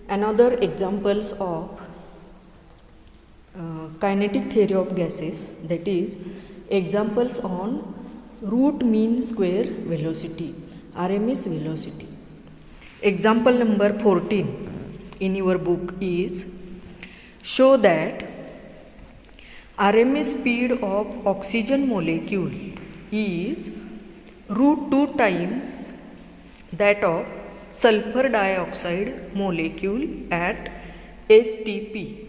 Another examples of kinetic theory of gases, that is examples on root mean square velocity, RMS velocity. Example number 14 in your book is, show that RMS speed of oxygen molecule is root 2 times that of sulfur dioxide molecule at STP,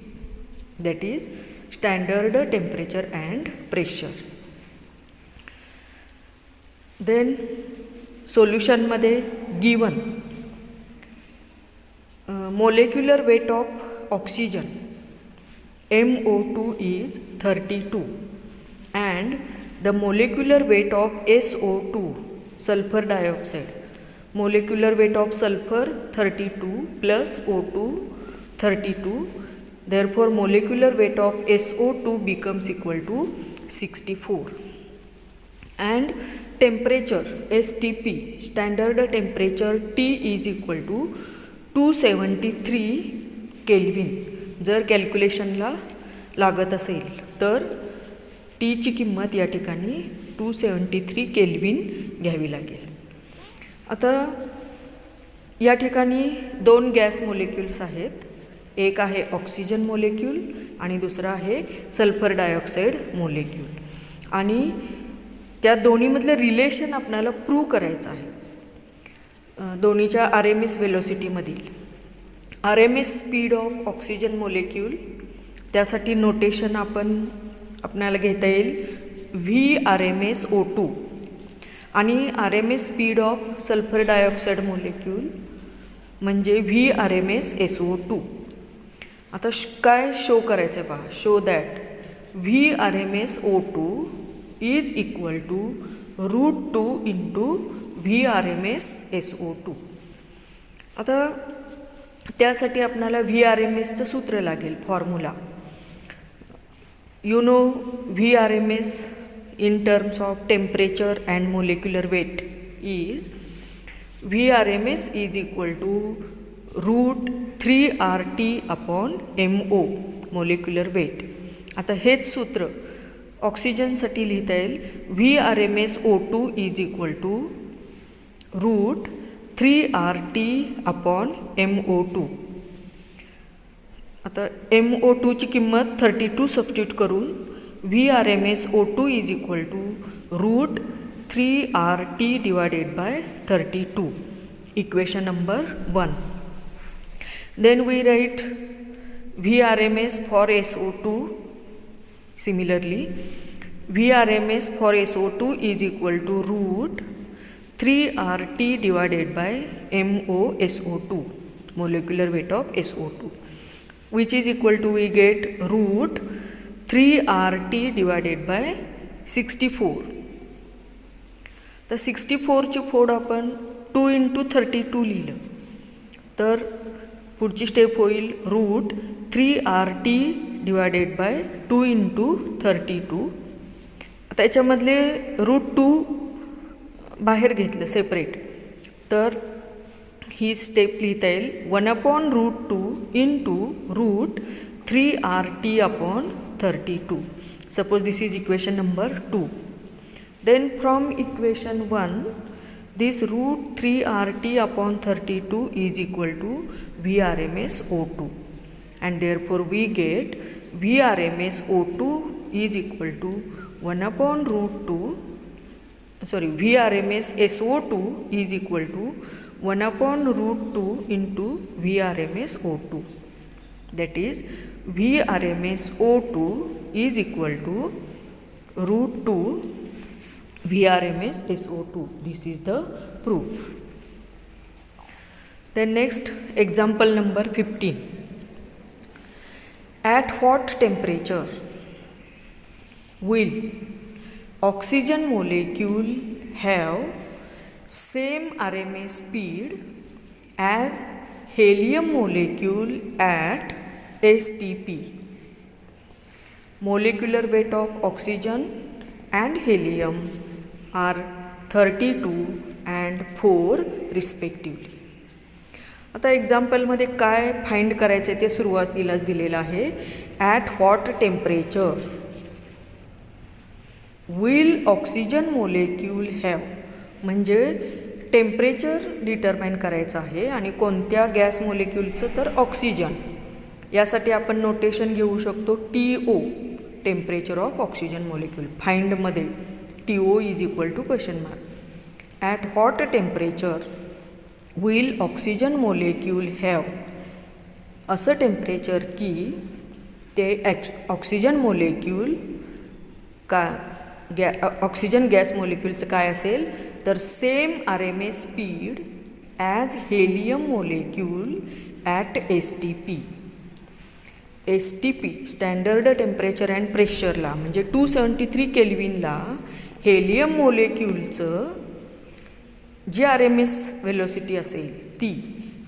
that is standard temperature and pressure. Then solution मध्ये given molecular weight of oxygen MO2 is 32 and the molecular weight of SO2 sulfur dioxide, molecular weight of sulfur 32 plus O2 32, therefore molecular weight of SO2 becomes equal to 64 and temperature STP standard temperature T is equal to 273 kelvin. जर कॅल्क्युलेशनला लागत असेल तर T ची किंमत या ठिकाणी 273 kelvin घ्यावी लागेल. आता या ठिकाणी दोन गॅस मोलेक्युल्स आहेत, एक आहे ऑक्सिजन मोलेक्यूल आणि दुसरा आहे सल्फर डायऑक्साईड मोलेक्यूल आणि त्या दोन्हीमधलं रिलेशन आपल्याला प्रूव्ह करायचं आहे. दोन्हीच्या RMS वेलोसिटीमधील RMS speed of oxygen molecule, त्यासाठी नोटेशन आपल्याला घेता येईल VRMS_O2 आणि RMS speed of sulphur dioxide molecule म्हणजे VRMS_SO2. आता काय शो करायचं आहे पहा, show that VRMS_O2 is equal to √2 into VRMS_SO2. आता त्यासाठी आपल्याला VRMSचं सूत्र लागेल, formula. You know VRMS in terms of temperature and molecular weight is VRMS is equal to √3RT upon MO molecular weight. आता हेच सूत्र ऑक्सिजनसाठी लिहिता येईल VRMS_O2 is equal to √3RT upon MO2. आता MO2 ची किंमत 32 सबस्टिट्यूट करून VRMS_O2 is equal to √3RT divided by 32, equation number 1. Then we write VRMS for SO2. Similarly, VRMS for SO2 is equal to √3RT divided by MoSO2, molecular weight of SO2, which is equal to, we get √3RT divided by 64. तर 64 ची फोड आपण 2 into 32 लिहिलं तर पुढची step होईल √3RT divided by 2 into 32. आता याच्यामधले √2 बाहेर घेतलं सेपरेट तर ही स्टेप लिहिता येईल 1/√2 into √3RT upon 32. Suppose this is equation number 2. Then from equation 1, this √3RT upon 32 is equal to VRMS_O2, and therefore we get VRMS_O2 is equal to VRMS_SO2 is equal to 1/√2 into VRMS_O2. That is VRMS_O2 is equal to √2 VRMS_SO2. This is the proof. Then next, example number 15. At what temperature will oxygen molecule have same RMS speed as helium molecule at STP? Molecular weight of oxygen and helium are 32 and 4 respectively. आता एक्झाम्पलमध्ये काय find करायचं आहे ते सुरुवातीलाच दिलेलं आहे. At what temperature will oxygen molecule have, म्हणजे temperature determine करायचं आहे आणि कोणत्या गॅस मोलेक्यूलचं, तर ऑक्सिजन. यासाठी आपण नोटेशन घेऊ शकतो TO, temperature of oxygen molecule. फाइंडमध्ये TO is equal to question mark. At what temperature will oxygen molecule have, असं टेम्परेचर की ते ऑक्सिजन मोलेक्यूल ऑक्सिजन गॅस मोलेक्यूलचं काय असेल, तर same RMS speed as helium molecule at STP. STP standard temperature and प्रेशरला, म्हणजे 273 केल्विनला हेलियम मोलेक्यूलचं जी RMS व्हेलॉसिटी असेल ती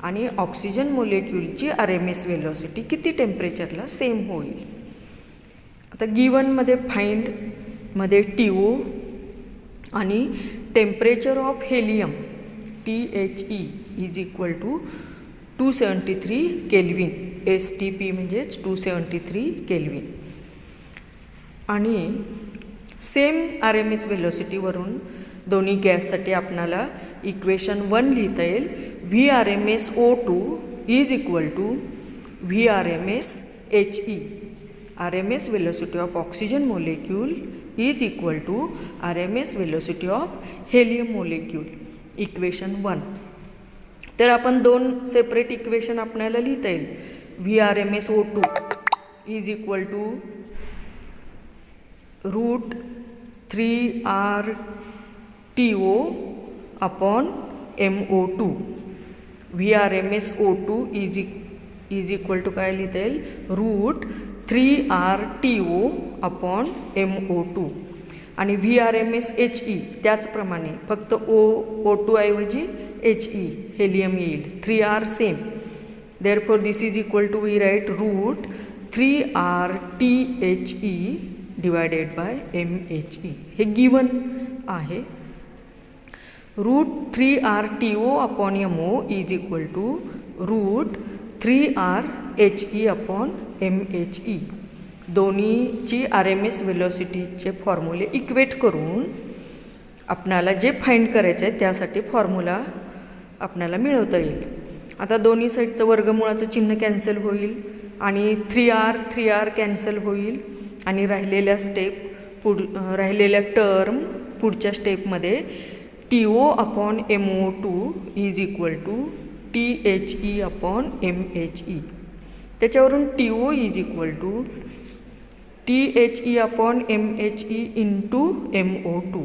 आणि ऑक्सिजन मोलेक्यूलची RMS व्हेलॉसिटी किती टेम्परेचरला सेम होईल. आता गिवनमध्ये फाइंडमध्ये TO आणि temperature of helium THE is equal to 273 kelvin. STP म्हणजेच 273 केल्विन. आणि सेम RMS व्हेलॉसिटीवरून दोन्ही गॅससाठी आपणाला इक्वेशन 1 लिहिता येईल. VRMS O2 is equal to VRMS HE. RMS velocity of oxygen molecule is equal to RMS velocity of helium molecule. Equation 1. तर आपण दोन सेपरेट इक्वेशन आपल्याला लिहिता येईल. VRMS O2 is equal to √3RTO upon MO2. VRMS O2 is equal to काय लिहिता येईल, √3RTO upon MO2. आणि VRMS HE त्याचप्रमाणे फक्त O2 ऐवजी HE हेलियम येईल. 3R same. Therefore this is equal to we write √3RTHE divided by MHE. हे given आहे. √3RTO upon MO is equal to √3RHE upon MHE. दोन्हीची RMS व्हेलॉसिटीचे फॉर्म्युले इक्वेट करून आपणाला जे फाइंड करायचं आहे त्यासाठी फॉर्म्युला आपणाला मिळवता येईल. आता दोन्ही साईडचं वर्गमुळाचं चिन्ह कॅन्सल होईल आणि 3R कॅन्सल होईल आणि राहिलेल्या टर्म पुढच्या स्टेपमध्ये TO upon MO2 is equal to THE upon MHE. त्याच्यावरून TO is equal to THE upon MHE into MO2.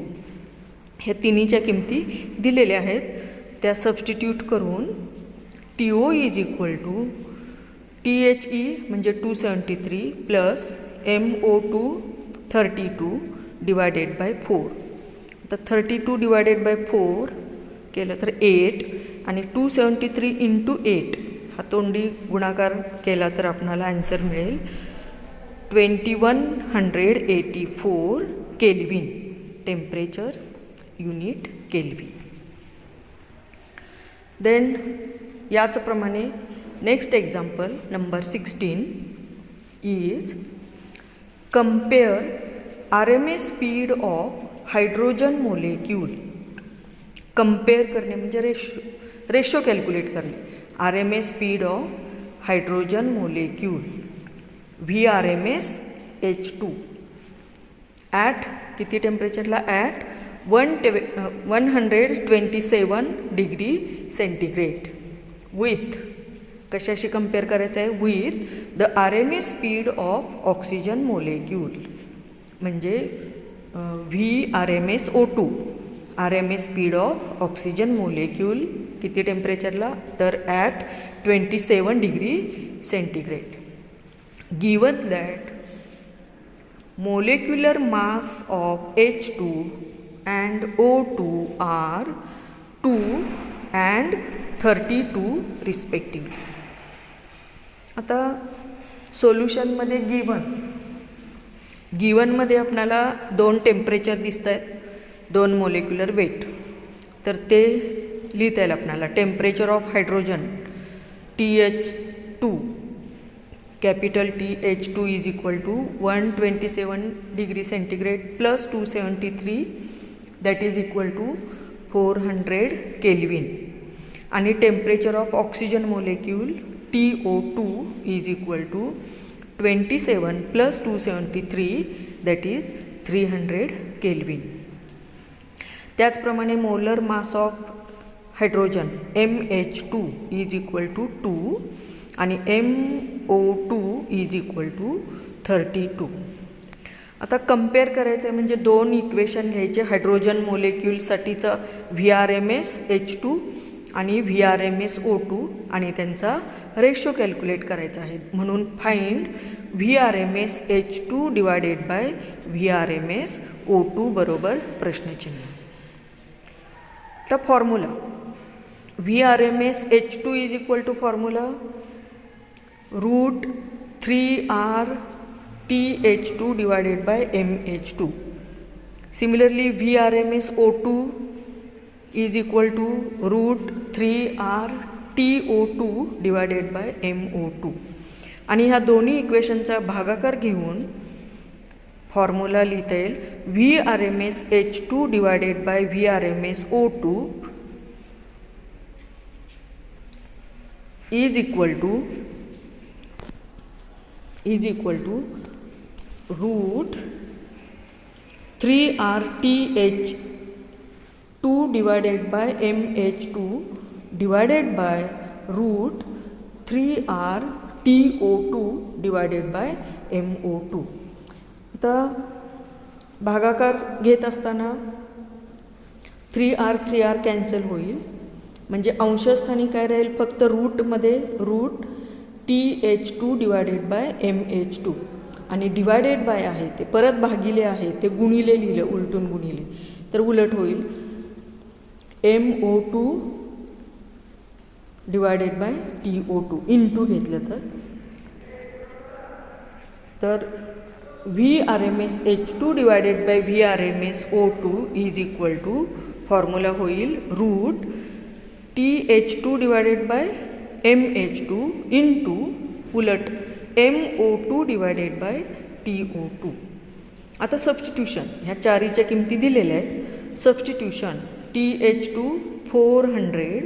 ह्या तिन्हीच्या किमती दिलेल्या आहेत, त्या सबस्टिट्यूट करून TO is equal to THE म्हणजे 273 प्लस MO2 32 डिवायडेड बाय 4. आता 32 डिवायडेड बाय 4 केलं तर 8 आणि 273 इंटू 8 हा तोंडी गुणाकार केला तर आपणाला आन्सर मिळेल 2184 kelvin. Temperature unit kelvin. Then याचप्रमाणे next example number 16 is compare RMS speed of hydrogen molecule. Compare करणे म्हणजे रेशो कॅल्क्युलेट करणे. RMS speed of hydrogen molecule VRMS H2 at किती टेम्परेचरला, ॲट 127 डिग्री सेंटीग्रेड विथ कशाशी compare करायचं आहे, with the RMS speed of oxygen molecule म्हणजे VRMS O2. RMS speed of oxygen molecule किती टेम्परेचरला, तर at 27 degree centigrade. Given that molecular mass of H2 and O2 are 2 and 32 respectively. आता सोल्युशनमध्ये गिवनमध्ये आपल्याला दोन टेम्परेचर दिसत आहेत, दोन मोलेक्युलर वेट. तर ते लिहिता येईल आपल्याला. Temperature of hydrogen TH2 capital TH2 is equal to 127 degree centigrade plus 273 that is equal to 400 Kelvin. आणि temperature of oxygen molecule TO2 is equal to 27 plus 273 that is 300 Kelvin. त्याचप्रमाणे molar mass of hydrogen MH2 is equal to 2 आणि MO2 is equal to 32. आता compare करायचं आहे म्हणजे दोन equation घ्यायचे hydrogen मोलेक्यूलसाठीचं VRMS H2 आणि VRMS O2 आणि त्यांचा रेशो कॅल्क्युलेट करायचा आहे. म्हणून find VRMS H2 divided by VRMS O2 बरोबर प्रश्नचिन्ह. तर formula VRMS H2 is equal to formula √3R TH2 divided by MH2. Similarly, VRMS O2 is equal to √3R TO2 divided by MO2. आणि ह्या दोन्ही इक्वेशनचा भागाकार घेऊन फॉर्म्युला लिहिता येईल VRMS H2 divided by VRMS O2 is equal to √3RTH2 divided by MH2 divided by √3RTO2 divided by MO2. आता भागाकार घेत असताना 3R कॅन्सल होईल म्हणजे अंशस्थानी काय राहील फक्त रूटमध्ये TH2 डिवायडेड बाय MH2 आणि डिवायडेड बाय आहे ते परत भागिले आहे ते गुणिले लिहिलं उलटून गुणिले तर उलट होईल MO2 divided by TO2 into घेतलं तर VRMS H2 divided by VRMS O2 is equal to formula होईल √TH2 divided by MH2 into उलट MO2 डिवायडेड बाय TO2. आता सबस्टिट्यूशन ह्या चारीच्या किमती दिलेल्या आहेत. Substitution TH2 400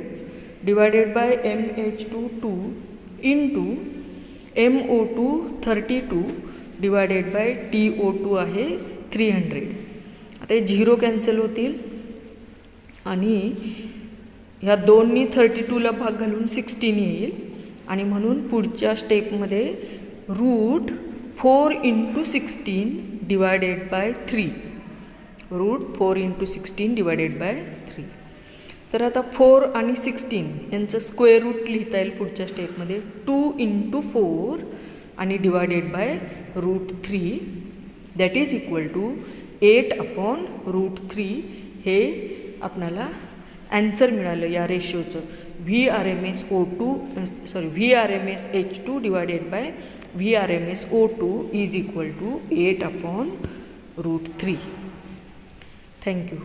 divided by MH2 2 into MO2 32 divided by TO2 आहे 300. आता हे 0 कॅन्सल होतील आणि ह्या दोन्ही 32ला भाग घालून 16 येईल आणि म्हणून पुढच्या स्टेपमध्ये √4 × 16 डिवायडेड बाय 3 √4 × 16 डिवायडेड बाय 3. तर आता 4 आणि 16 यांचं स्क्वेअर रूट लिहिता येईल पुढच्या स्टेपमध्ये 2 × 4 आणि divided by √3 that is equal to 8/√3. हे आपणाला ॲन्सर मिळालं या रेशोचं VRMS H2 divided by VRMS O2 is equal to 8/√3. Thank you.